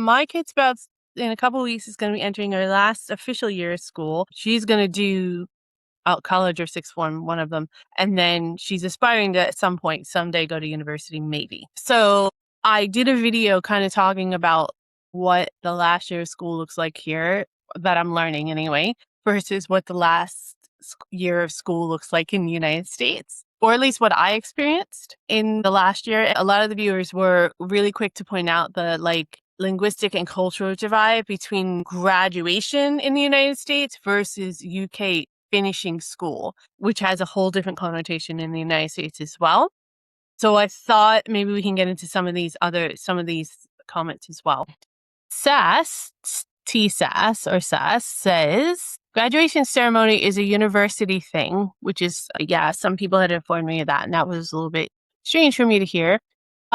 my kid's in a couple of weeks is going to be entering her last official year of school. She's going to do out college or sixth form, one of them. And then she's aspiring to at some point, someday go to university, maybe. So I did a video kind of talking about what the last year of school looks like here, that I'm learning anyway, versus what the last year of school looks like in the United States, or at least what I experienced in the last year. A lot of the viewers were really quick to point out the linguistic and cultural divide between graduation in the United States versus UK finishing school, which has a whole different connotation in the United States as well. So I thought maybe we can get into some of these comments as well. TSAS says, graduation ceremony is a university thing, which is, some people had informed me of that, and that was a little bit strange for me to hear.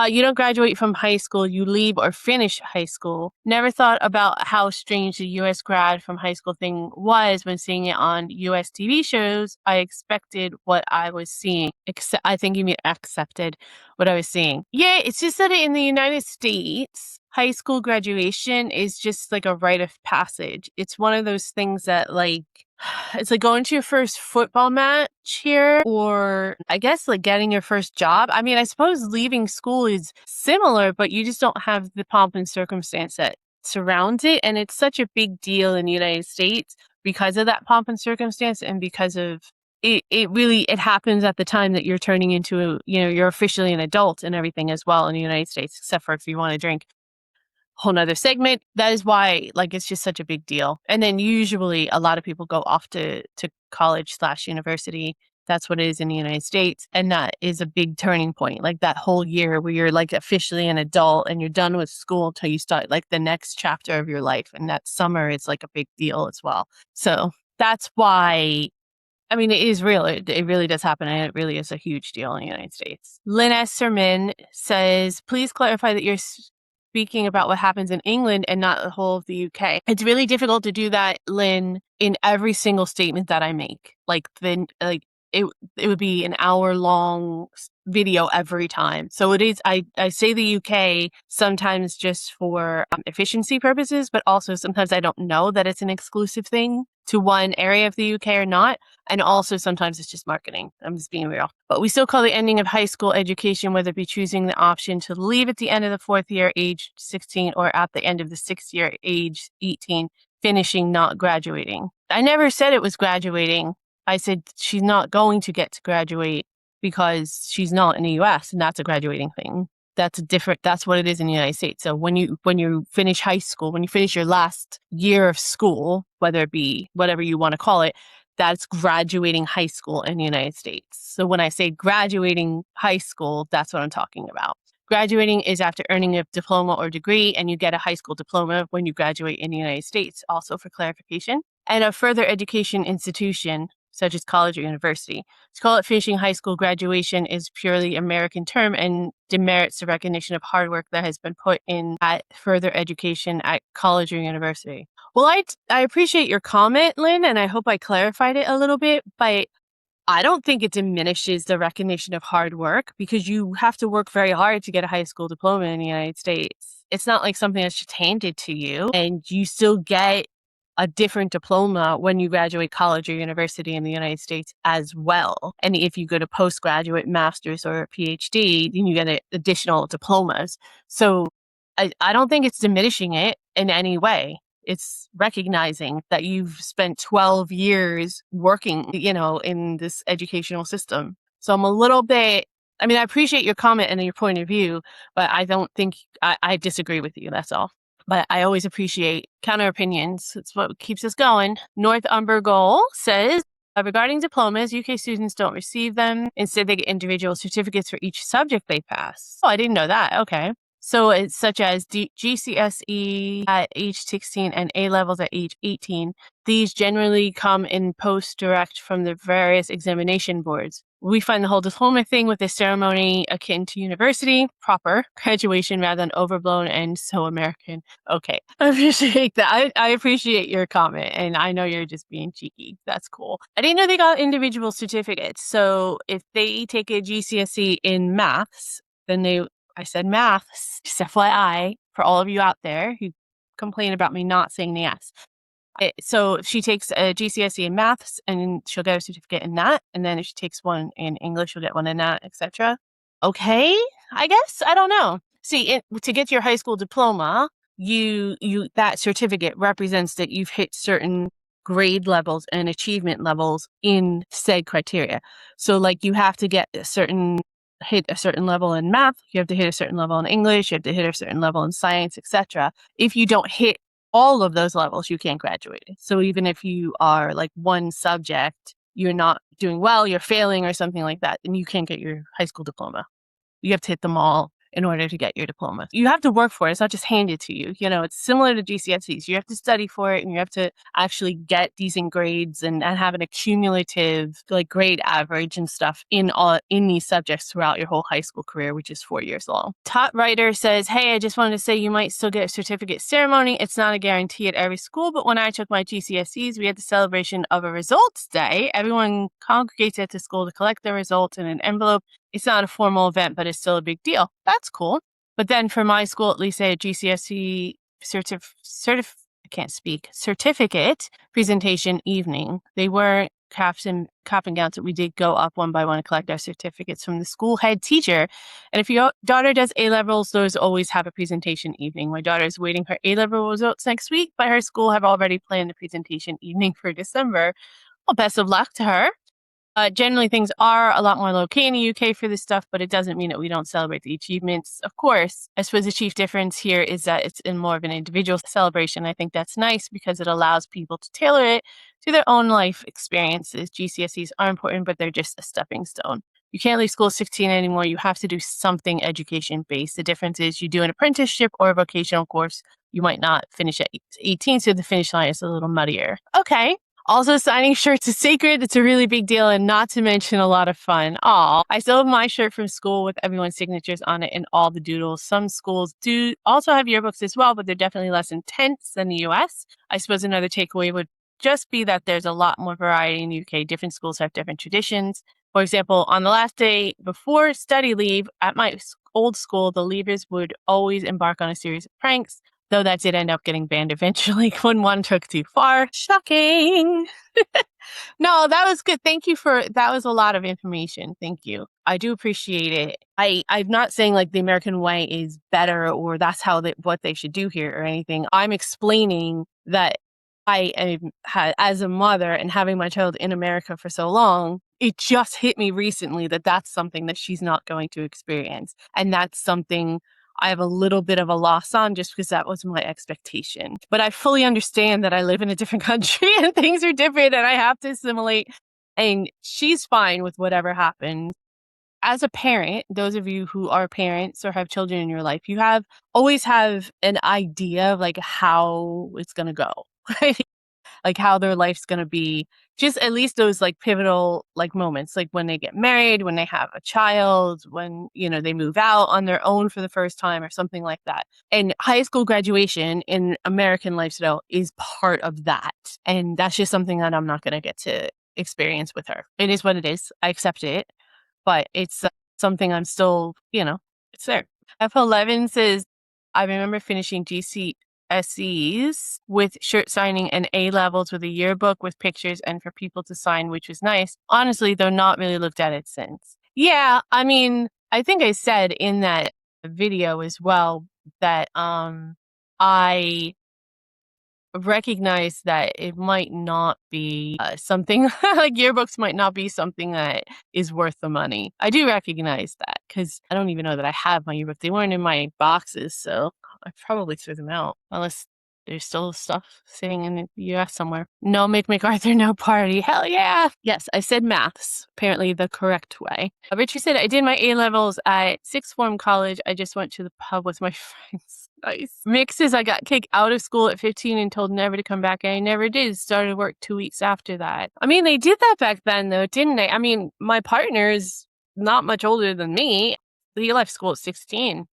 You don't graduate from high school, you leave or finish high school. Never thought about how strange the US grad from high school thing was when seeing it on US TV shows. I expected what I was seeing. I think you mean accepted what I was seeing. Yeah, it's just that in the United States, high school graduation is just like a rite of passage. It's one of those things that it's like going to your first football match here, or I guess like getting your first job. I mean, I suppose leaving school is similar, but you just don't have the pomp and circumstance that surrounds it. And it's such a big deal in the United States because of that pomp and circumstance, and because of it happens at the time that you're turning into you're officially an adult and everything as well in the United States, except for if you want to drink. Whole nother segment. That is why it's just such a big deal. And then usually a lot of people go off to college/university. That's what it is in the United States. And that is a big turning point. Like that whole year where you're officially an adult and you're done with school until you start the next chapter of your life. And that summer is a big deal as well. So that's why, it is real. It really does happen, and it really is a huge deal in the United States. Lynn S. Sermon says, please clarify that you're speaking about what happens in England and not the whole of the UK. It's really difficult to do that, Lynn, in every single statement that I make. It would be an hour-long video every time. So it is, I say the UK sometimes just for efficiency purposes, but also sometimes I don't know that it's an exclusive thing to one area of the UK or not. And also sometimes it's just marketing. I'm just being real. But we still call the ending of high school education, whether it be choosing the option to leave at the end of the fourth year, age 16, or at the end of the sixth year, age 18, finishing, not graduating. I never said it was graduating. I said she's not going to get to graduate because she's not in the US, and that's a graduating thing. That's what it is in the United States. So when you finish high school, when you finish your last year of school, whether it be whatever you want to call it, that's graduating high school in the United States. So when I say graduating high school, that's what I'm talking about. Graduating is after earning a diploma or degree, and you get a high school diploma when you graduate in the United States, also for clarification. And a further education institution, such as college or university. To call it finishing high school graduation is purely American term and demerits the recognition of hard work that has been put in at further education at college or university. Well, I appreciate your comment, Lynn, and I hope I clarified it a little bit, but I don't think it diminishes the recognition of hard work, because you have to work very hard to get a high school diploma in the United States. It's not like something that's just handed to you, and you still get a different diploma when you graduate college or university in the United States as well. And if you go to postgraduate, master's, or PhD, then you get additional diplomas. So I don't think it's diminishing it in any way. It's recognizing that you've spent 12 years working, in this educational system. So I'm a little bit, I appreciate your comment and your point of view, but I don't think I disagree with you. That's all. But I always appreciate counter opinions. It's what keeps us going. North Umbergole says, regarding diplomas, UK students don't receive them. Instead, they get individual certificates for each subject they pass. Oh, I didn't know that. Okay. So it's such as GCSE at age 16 and A-levels at age 18. These generally come in post-direct from the various examination boards. We find the whole diploma thing with this ceremony akin to university, proper graduation rather than overblown and so American. Okay, I appreciate that. I appreciate your comment, and I know you're just being cheeky. That's cool. I didn't know they got individual certificates. So if they take a GCSE in maths, then I said maths, just FYI, for all of you out there who complain about me not saying yes. So if she takes a GCSE in maths, and she'll get a certificate in that, and then if she takes one in English, she'll get one in that, etc. Okay, I guess. I don't know. See, to get your high school diploma, you that certificate represents that you've hit certain grade levels and achievement levels in said criteria. So like you have to hit a certain level in math, you have to hit a certain level in English, you have to hit a certain level in science, etc. If you don't hit all of those levels, you can't graduate. So even if you are like one subject, you're not doing well, you're failing or something like that, then you can't get your high school diploma. You have to hit them all in order to get your diploma. You have to work for it. It's not just handed to you. You know, it's similar to GCSEs. You have to study for it, and you have to actually get decent grades and have an accumulative like grade average and stuff in these subjects throughout your whole high school career, which is 4 years long. Tot Writer says, hey, I just wanted to say you might still get a certificate ceremony. It's not a guarantee at every school, but when I took my GCSEs, we had the celebration of a results day. Everyone congregates at the school to collect their results in an envelope. It's not a formal event, but it's still a big deal. That's cool. But then for my school, at least they had GCSE certificate presentation evening. They weren't caps and gowns, but we did go up one by one and collect our certificates from the school head teacher. And if your daughter does A-levels, those always have a presentation evening. My daughter is waiting for A-level results next week, but her school have already planned the presentation evening for December. Well, best of luck to her. Generally, things are a lot more low-key in the UK for this stuff, but it doesn't mean that we don't celebrate the achievements. Of course, I suppose the chief difference here is that it's in more of an individual celebration. I think that's nice because it allows people to tailor it to their own life experiences. GCSEs are important, but they're just a stepping stone. You can't leave school at 16 anymore. You have to do something education-based. The difference is you do an apprenticeship or a vocational course. You might not finish at 18, so the finish line is a little muddier. Okay. Also, signing shirts is sacred. It's a really big deal, and not to mention a lot of fun. Aw, I still have my shirt from school with everyone's signatures on it and all the doodles. Some schools do also have yearbooks as well, but they're definitely less intense than the US. I suppose another takeaway would just be that there's a lot more variety in the UK. Different schools have different traditions. For example, on the last day before study leave at my old school, the leavers would always embark on a series of pranks. Though that did end up getting banned eventually when one took too far. Shocking. No, that was good. Thank you that was a lot of information. Thank you. I do appreciate it. I'm not saying like the American way is better or that's what they should do here or anything. I'm explaining that as a mother and having my child in America for so long, it just hit me recently that that's something that she's not going to experience. And that's something I have a little bit of a loss on just because that was my expectation. But I fully understand that I live in a different country and things are different and I have to assimilate. And she's fine with whatever happens. As a parent, those of you who are parents or have children in your life, always have an idea of like how it's going to go. Right? Like how their life's going to be, just at least those like pivotal like moments, like when they get married, when they have a child, when, they move out on their own for the first time or something like that. And high school graduation in American lifestyle is part of that. And that's just something that I'm not going to get to experience with her. It is what it is. I accept it, but it's something I'm still, it's there. F11 says, I remember finishing GCSEs with shirt signing and A-levels with a yearbook with pictures and for people to sign, which was nice. Honestly, though, not really looked at it since. Yeah, I mean, I think I said in that video as well that I recognize that it might not be something like yearbooks might not be something that is worth the money. I do recognize that because I don't even know that I have my yearbook. They weren't in my boxes, so I probably threw them out unless there's still stuff sitting in the US somewhere. No Mick MacArthur, no party. Hell yeah. Yes, I said maths, apparently the correct way. Richard said, I did my A-levels at sixth form college. I just went to the pub with my friends. Nice. Mick says, I got kicked out of school at 15 and told never to come back. And I never did. Started work 2 weeks after that. I mean, they did that back then, though, didn't they? I mean, my partner's not much older than me. He left school at 16.